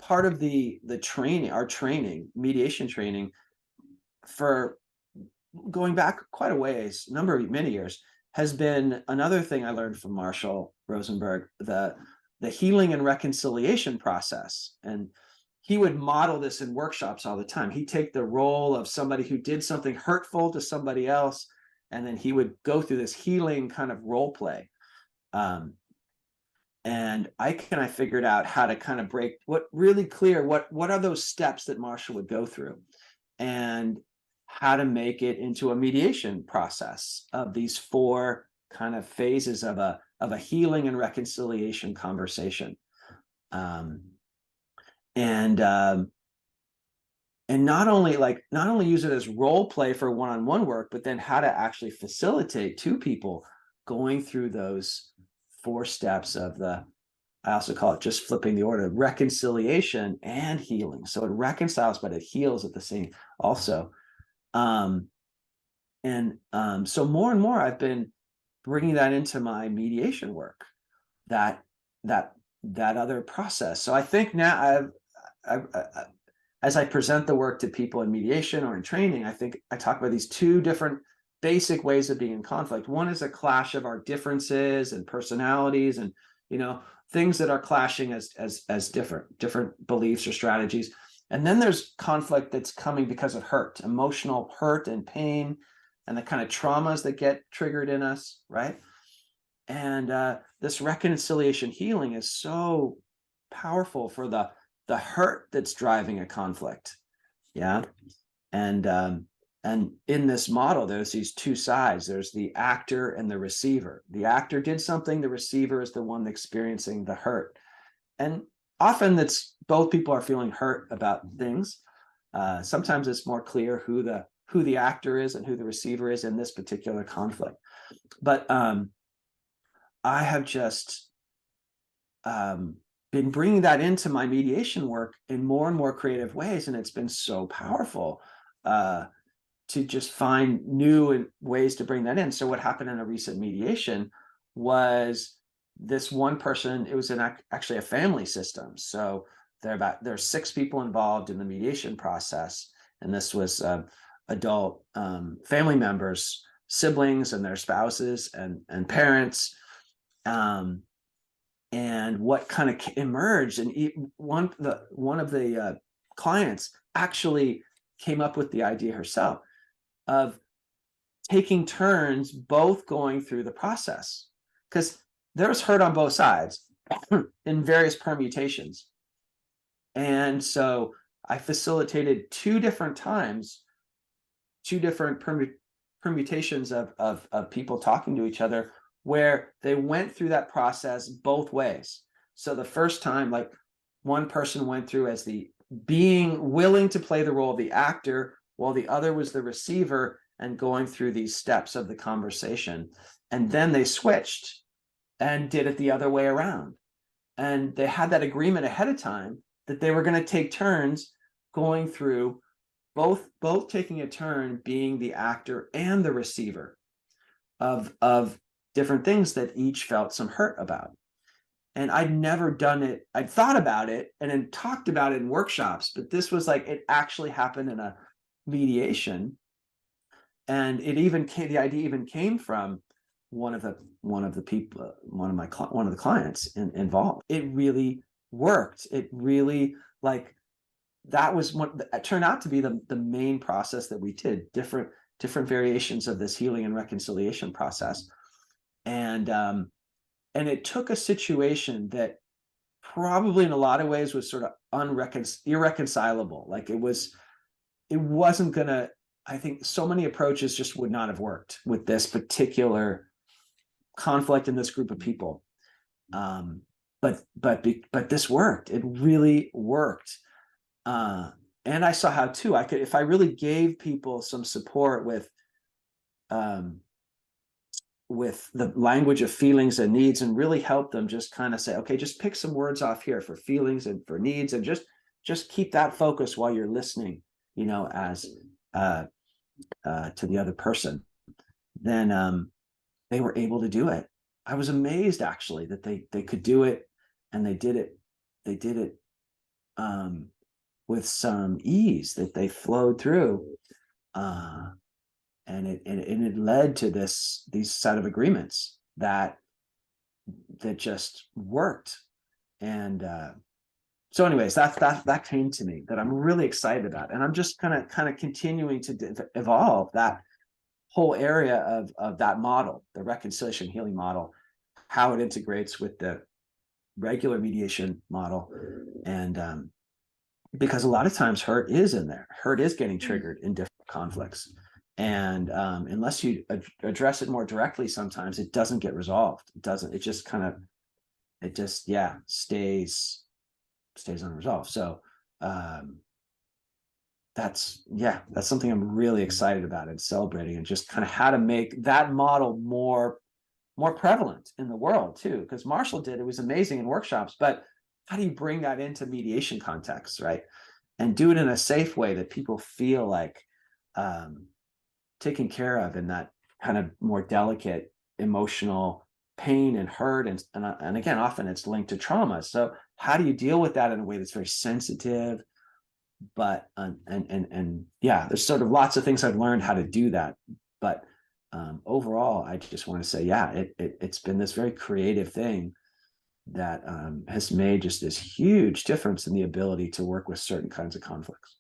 part of the training, our training, mediation training, for going back quite a ways, many years, has been another thing I learned from Marshall Rosenberg, the healing and reconciliation process. And he would model this in workshops all the time. He'd take the role of somebody who did something hurtful to somebody else, and then he would go through this healing kind of role play. And I figured out how to kind of break what are those steps that Marshall would go through, and how to make it into a mediation process of these four kind of phases of a healing and reconciliation conversation. And not only use it as role play for one-on-one work, but then how to actually facilitate two people going through those four steps of I also call it just flipping the order, reconciliation and healing. So it reconciles, but it heals at the same also. So more and more I've been bringing that into my mediation work, that other process. So I think now as I present the work to people in mediation or in training, I think I talk about these two different basic ways of being in conflict. One is a clash of our differences and personalities, and things that are clashing as different beliefs or strategies. And then there's conflict that's coming because of hurt, emotional hurt and pain, and the kind of traumas that get triggered in us, right? And this reconciliation healing is so powerful for the hurt that's driving a conflict. Yeah. And in this model, there's these two sides. There's the actor and the receiver. The actor did something, the receiver is the one experiencing the hurt. And often that's both people are feeling hurt about things. Sometimes it's more clear who the actor is and who the receiver is in this particular conflict. But I have just been bringing that into my mediation work in more and more creative ways, and it's been so powerful to just find new ways to bring that in. So what happened in a recent mediation was this one person, it was actually a family system. So there's 6 people involved in the mediation process. And this was adult family members, siblings and their spouses and parents. And what kind of emerged, and one of the clients actually came up with the idea herself of taking turns both going through the process, because there was hurt on both sides in various permutations. And so I facilitated 2 different times, 2 different permutations of people talking to each other, where they went through that process both ways. So the first time, like, one person went through as the being willing to play the role of the actor, while the other was the receiver and going through these steps of the conversation. And then they switched and did it the other way around. And they had that agreement ahead of time that they were going to take turns going through, both taking a turn being the actor and the receiver of different things that each felt some hurt about. And I'd never done it. I'd thought about it and then talked about it in workshops, but this was like, it actually happened in a mediation. And the idea even came from one of the clients involved. It really worked. It really, like, that was what it turned out to be the main process that we did, different variations of this healing and reconciliation process. And it took a situation that probably in a lot of ways was sort of irreconcilable. Like, it wasn't gonna, I think so many approaches just would not have worked with this particular conflict in this group of people. But this worked. It really worked. And I saw how too, I could, if I really gave people some support with the language of feelings and needs, and really help them just kind of say, okay, just pick some words off here for feelings and for needs, and just keep that focus while you're listening, as to the other person, then they were able to do it. I was amazed actually that they could do it, and they did it with some ease, that they flowed through. And it led to these set of agreements that just worked. And so anyways, that came to me, that I'm really excited about. And I'm just kind of continuing to evolve that whole area of that model, the reconciliation healing model, how it integrates with the regular mediation model. And because a lot of times hurt is in there, hurt is getting triggered in different conflicts. And unless you address it more directly, sometimes it doesn't get resolved. It just stays unresolved. So that's something I'm really excited about and celebrating, and just kind of how to make that model more prevalent in the world too. Because Marshall did, it was amazing in workshops, but how do you bring that into mediation contexts, right? And do it in a safe way that people feel like taken care of in that kind of more delicate emotional pain and hurt, and again, often it's linked to trauma. So how do you deal with that in a way that's very sensitive? But there's sort of lots of things I've learned how to do that. But overall, I just want to say, it's been this very creative thing that has made just this huge difference in the ability to work with certain kinds of conflicts.